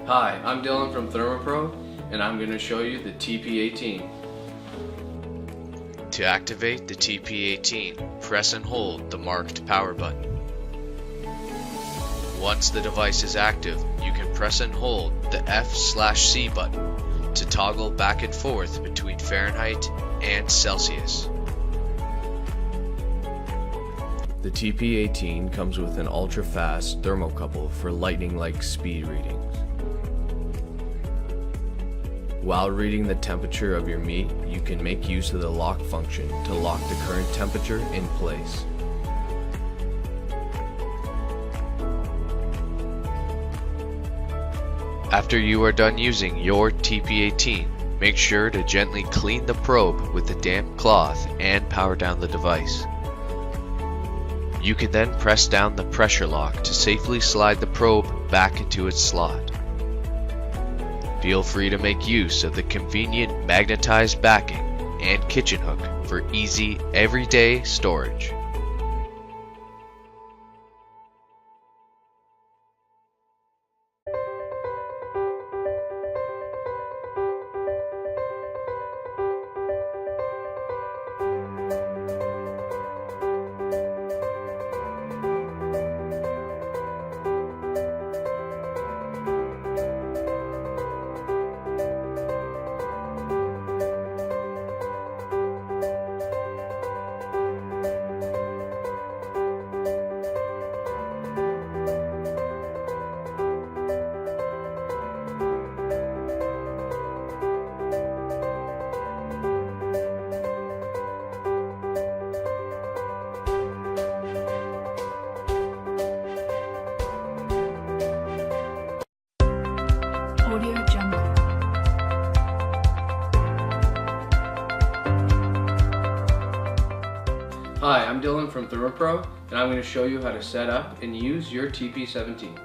Hi, I'm Dylan from ThermoPro, and I'm going to show you the TP18. To activate the TP18, press and hold the marked power button. Once the device is active, you can press and hold the F/C button to toggle back and forth between Fahrenheit and Celsius. The TP18 comes with an ultra-fast thermocouple for lightning-like speed readings. While reading the temperature of your meat, you can make use of the lock function to lock the current temperature in place. After you are done using your TP18, make sure to gently clean the probe with a damp cloth and power down the device. You can then press down the pressure lock to safely slide the probe back into its slot. Feel free to make use of the convenient magnetized backing and kitchen hook for easy, everyday storage. Hi, I'm Dylan from ThermoPro, and I'm going to show you how to set up and use your TP17.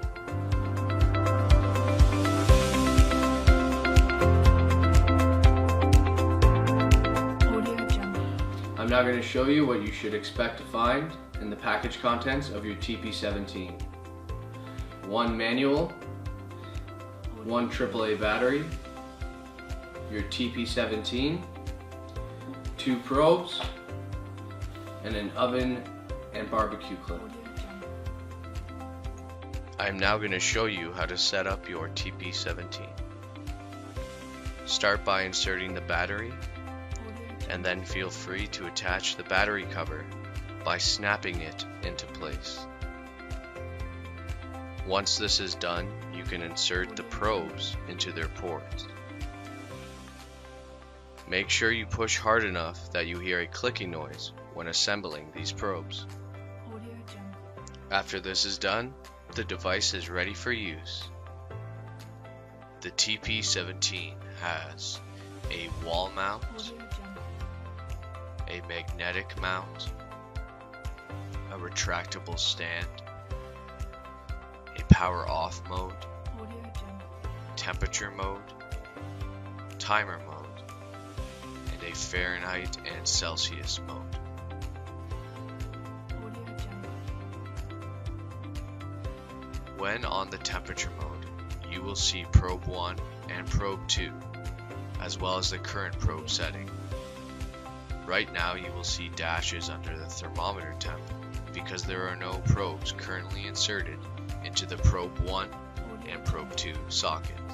I'm now going to show you what you should expect to find in the package contents of your TP17. One manual, one AAA battery, your TP17, two probes, and an oven and barbecue clip. I am now going to show you how to set up your TP17. Start by inserting the battery, and then feel free to attach the battery cover by snapping it into place. Once this is done, you can insert the probes into their ports. Make sure you push hard enough that you hear a clicking noise when assembling these probes. After this is done, the device is ready for use. The TP17 has a wall mount, a magnetic mount, a retractable stand, a power off mode, temperature mode, timer mode, and a Fahrenheit and Celsius mode. When on the temperature mode, you will see probe 1 and probe 2, as well as the current probe setting. Right now you will see dashes under the thermometer temp because there are no probes currently inserted into the probe 1 and probe 2 sockets.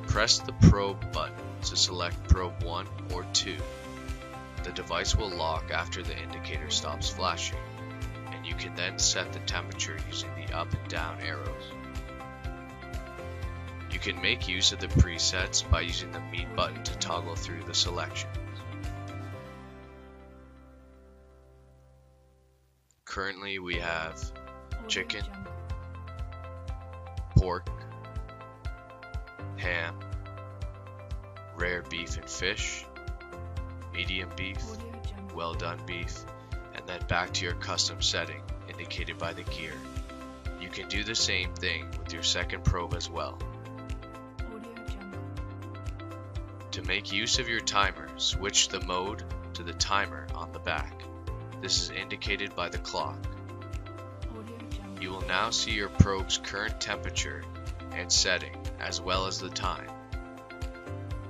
Press the probe button to select probe 1 or 2. The device will lock after the indicator stops flashing, and you can then set the temperature using the up and down arrows. You can make use of the presets by using the meat button to toggle through the selections. Currently we have chicken, pork, ham, rare beef and fish, medium beef, well done beef, and then back to your custom setting indicated by the gear. You can do the same thing with your second probe as well. To make use of your timer, switch the mode to the timer on the back. This is indicated by the clock. You will now see your probe's current temperature and setting, as well as the time.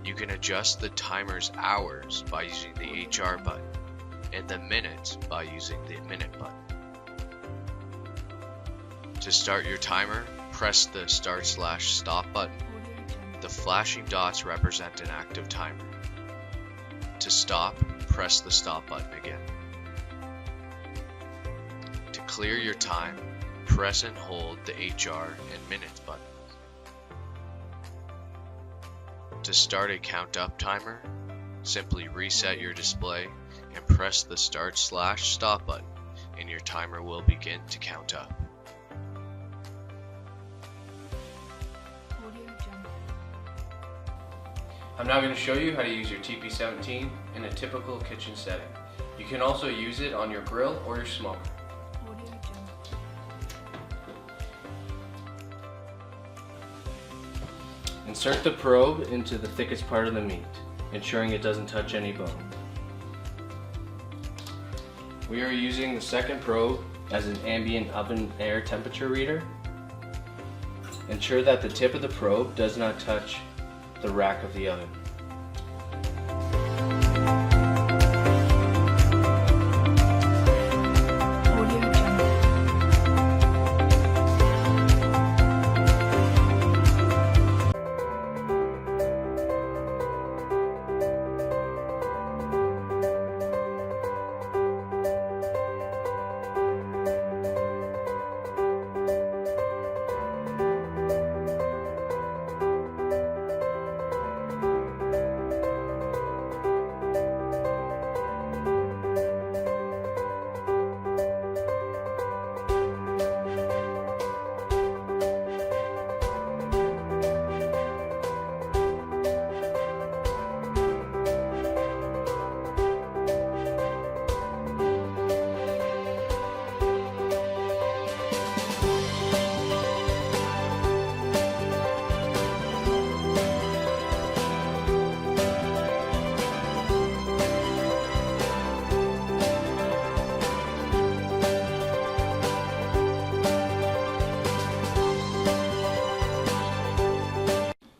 You can adjust the timer's hours by using the HR button, and the minutes by using the minute button. To start your timer, press the start/stop button. The flashing dots represent an active timer. To stop, press the stop button again. To clear your time, press and hold the HR and minutes button. To start a count up timer, simply reset your display and press the start/stop button, and your timer will begin to count up. I'm now going to show you how to use your TP17 in a typical kitchen setting. You can also use it on your grill or your smoker. Insert the probe into the thickest part of the meat, ensuring it doesn't touch any bone. We are using the second probe as an ambient oven air temperature reader. Ensure that the tip of the probe does not touch the rack of the oven.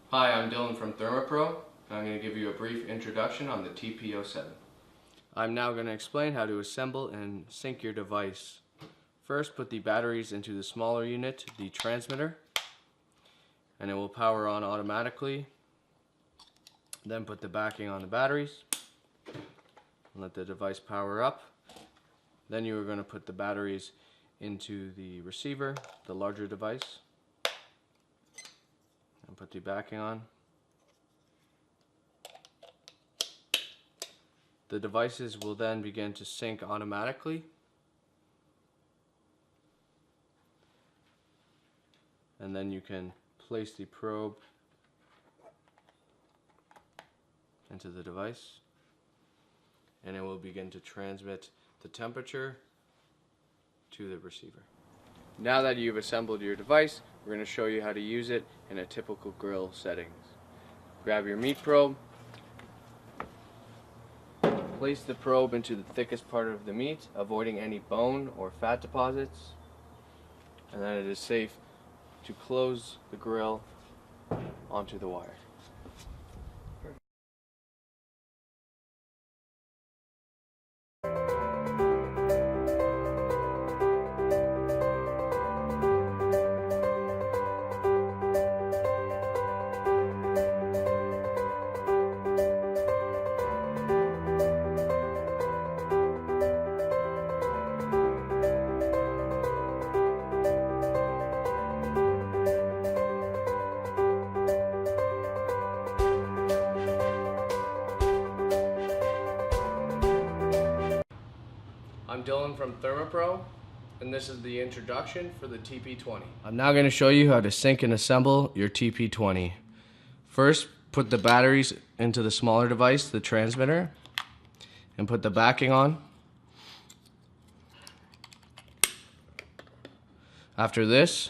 Hi, I'm Dylan from ThermoPro, and I'm going to give you a brief introduction on the TP07. I'm now going to explain how to assemble and sync your device. First, put the batteries into the smaller unit, the transmitter, and it will power on automatically. Then put the backing on the batteries, and let the device power up. Then you are going to put the batteries into the receiver, the larger device, and put the backing on. The devices will then begin to sync automatically. And then you can place the probe into the device, and it will begin to transmit the temperature to the receiver. Now that you've assembled your device, we're going to show you how to use it in a typical grill settings. Grab your meat probe, place the probe into the thickest part of the meat, avoiding any bone or fat deposits, and then it is safe to close the grill onto the wire. I'm Dylan from ThermoPro, and this is the introduction for the TP20. I'm now going to show you how to sync and assemble your TP20. First, put the batteries into the smaller device, the transmitter, and put the backing on. After this,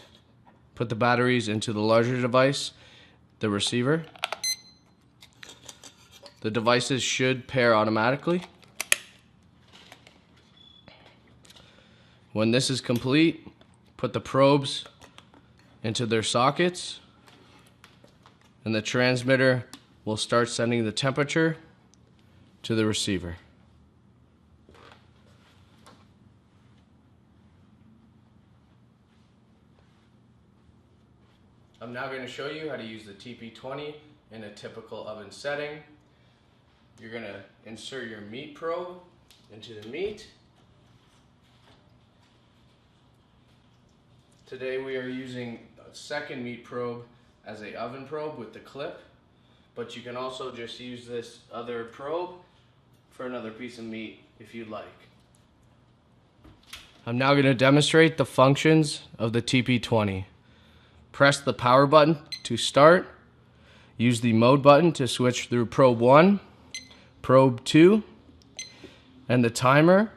put the batteries into the larger device, the receiver. The devices should pair automatically. When this is complete, put the probes into their sockets and the transmitter will start sending the temperature to the receiver. I'm now going to show you how to use the TP20 in a typical oven setting. You're going to insert your meat probe into the meat. Today we are using a second meat probe as an oven probe with the clip, but you can also just use this other probe for another piece of meat if you'd like. I'm now going to demonstrate the functions of the TP20. Press the power button to start. Use the mode button to switch through probe 1, probe 2, and the timer.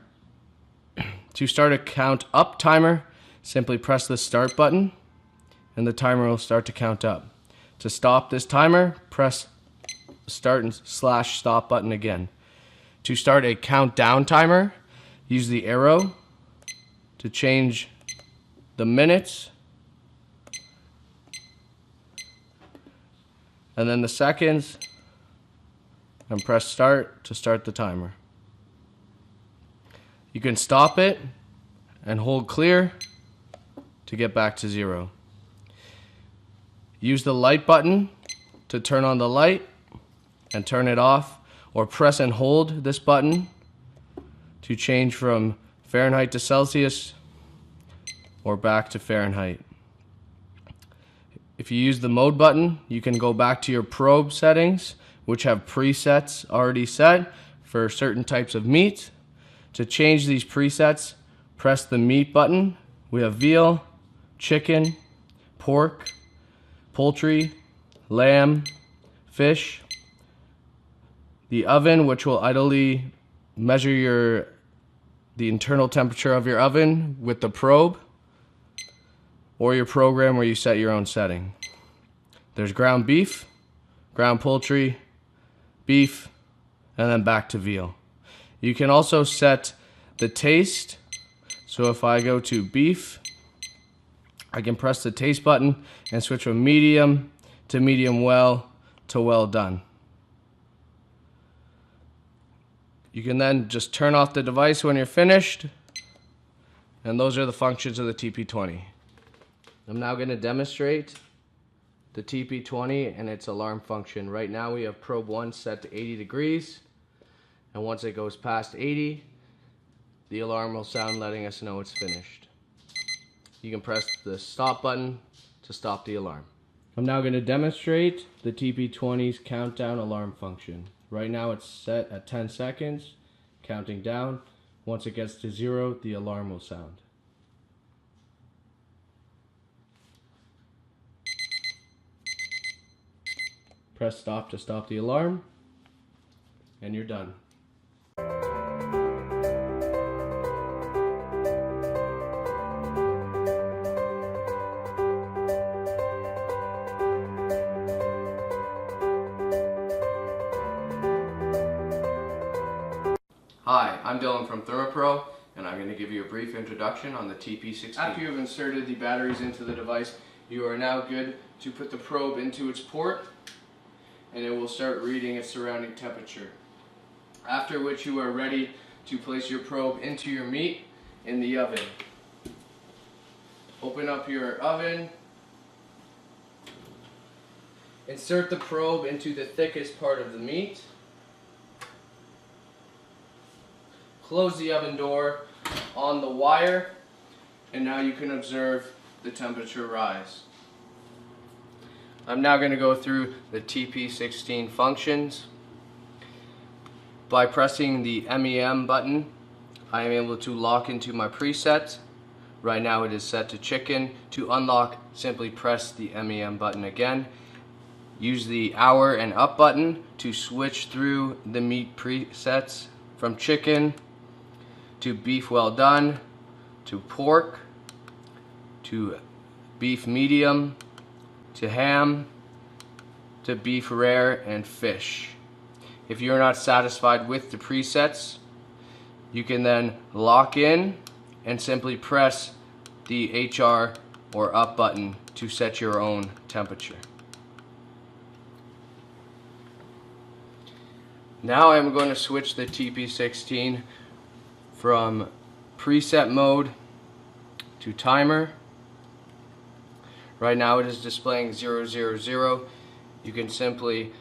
To start a count up timer, simply press the start button and the timer will start to count up. To stop this timer, press start and slash stop button again. To start a countdown timer, use the arrow to change the minutes and then the seconds, and press start to start the timer. You can stop it and hold clear to get back to 0. Use the light button to turn on the light and turn it off, or press and hold this button to change from Fahrenheit to Celsius or back to Fahrenheit. If you use the mode button, you can go back to your probe settings, which have presets already set for certain types of meat. To change these presets, press the meat button. We have veal, chicken, pork, poultry, lamb, fish. The oven, which will idly measure the internal temperature of your oven with the probe, or your program where you set your own setting. There's ground beef, ground poultry, beef, and then back to veal. You can also set the taste. So if I go to beef, I can press the taste button and switch from medium to medium well to well done. You can then just turn off the device when you're finished, and those are the functions of the TP20. I'm now going to demonstrate the TP20 and its alarm function. Right now we have probe 1 set to 80 degrees, and once it goes past 80, the alarm will sound letting us know it's finished. You can press the stop button to stop the alarm. I'm now going to demonstrate the TP20's countdown alarm function. Right now it's set at 10 seconds, counting down. Once it gets to 0, the alarm will sound. Press stop to stop the alarm, and you're done. Hi, I'm Dylan from ThermoPro, and I'm going to give you a brief introduction on the TP16. After you have inserted the batteries into the device, you are now good to put the probe into its port, and it will start reading its surrounding temperature. After which you are ready to place your probe into your meat in the oven. Open up your oven, insert the probe into the thickest part of the meat, close the oven door on the wire, and now you can observe the temperature rise. I'm now going to go through the TP16 functions. By pressing the MEM button, I am able to lock into my preset. Right now it is set to chicken. To unlock, simply press the MEM button again. Use the hour and up button to switch through the meat presets from chicken to beef well done, to pork, to beef medium, to ham, to beef rare, and fish. If you're not satisfied with the presets, you can then lock in and simply press the HR or up button to set your own temperature. Now I'm going to switch the TP16 from preset mode to timer. Right now it is displaying 000. You can simply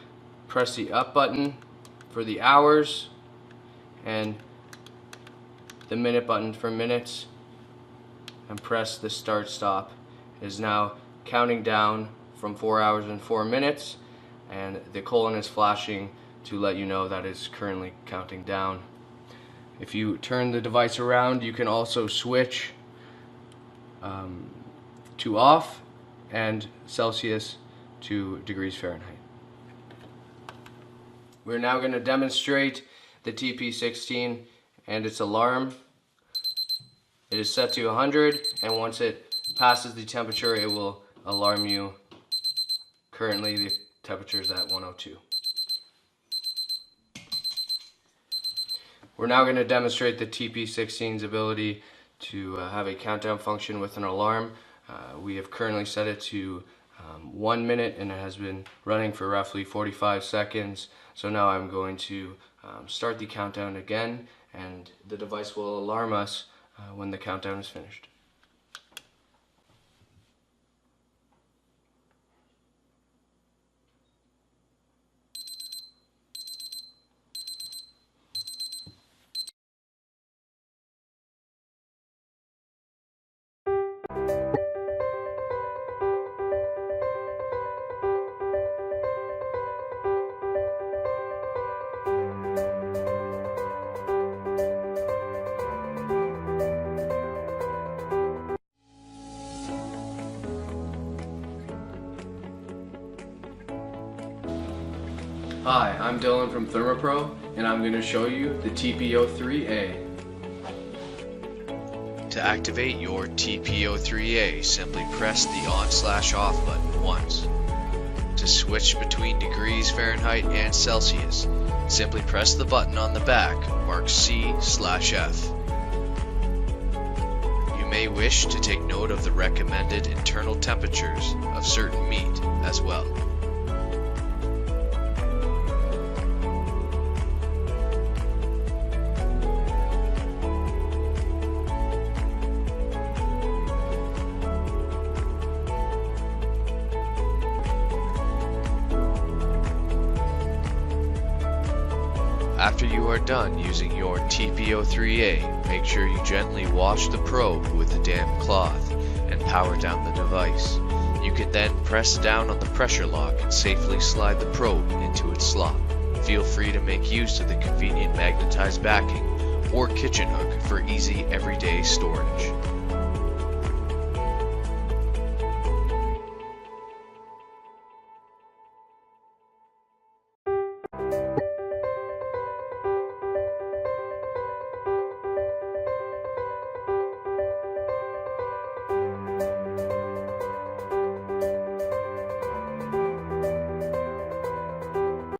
press the up button for the hours and the minute button for minutes, and press the start stop. It is now counting down from 4 hours and 4 minutes, and the colon is flashing to let you know that it's currently counting down. If you turn the device around, you can also switch to off and Celsius to degrees Fahrenheit. We're now going to demonstrate the TP16 and its alarm. It is set to 100, and once it passes the temperature, it will alarm you. Currently the temperature is at 102. We're now going to demonstrate the TP16's ability to have a countdown function with an alarm. We have currently set it to 1 minute, and it has been running for roughly 45 seconds. So now I'm going to start the countdown again, and the device will alarm us when the countdown is finished. Hi, I'm Dylan from ThermoPro, and I'm going to show you the TP03A. To activate your TP03A, simply press the on/off button once. To switch between degrees Fahrenheit and Celsius, simply press the button on the back marked C/F. You may wish to take note of the recommended internal temperatures of certain meat as well. After you are done using your TP03A, make sure you gently wash the probe with a damp cloth and power down the device. You can then press down on the pressure lock and safely slide the probe into its slot. Feel free to make use of the convenient magnetized backing or kitchen hook for easy everyday storage.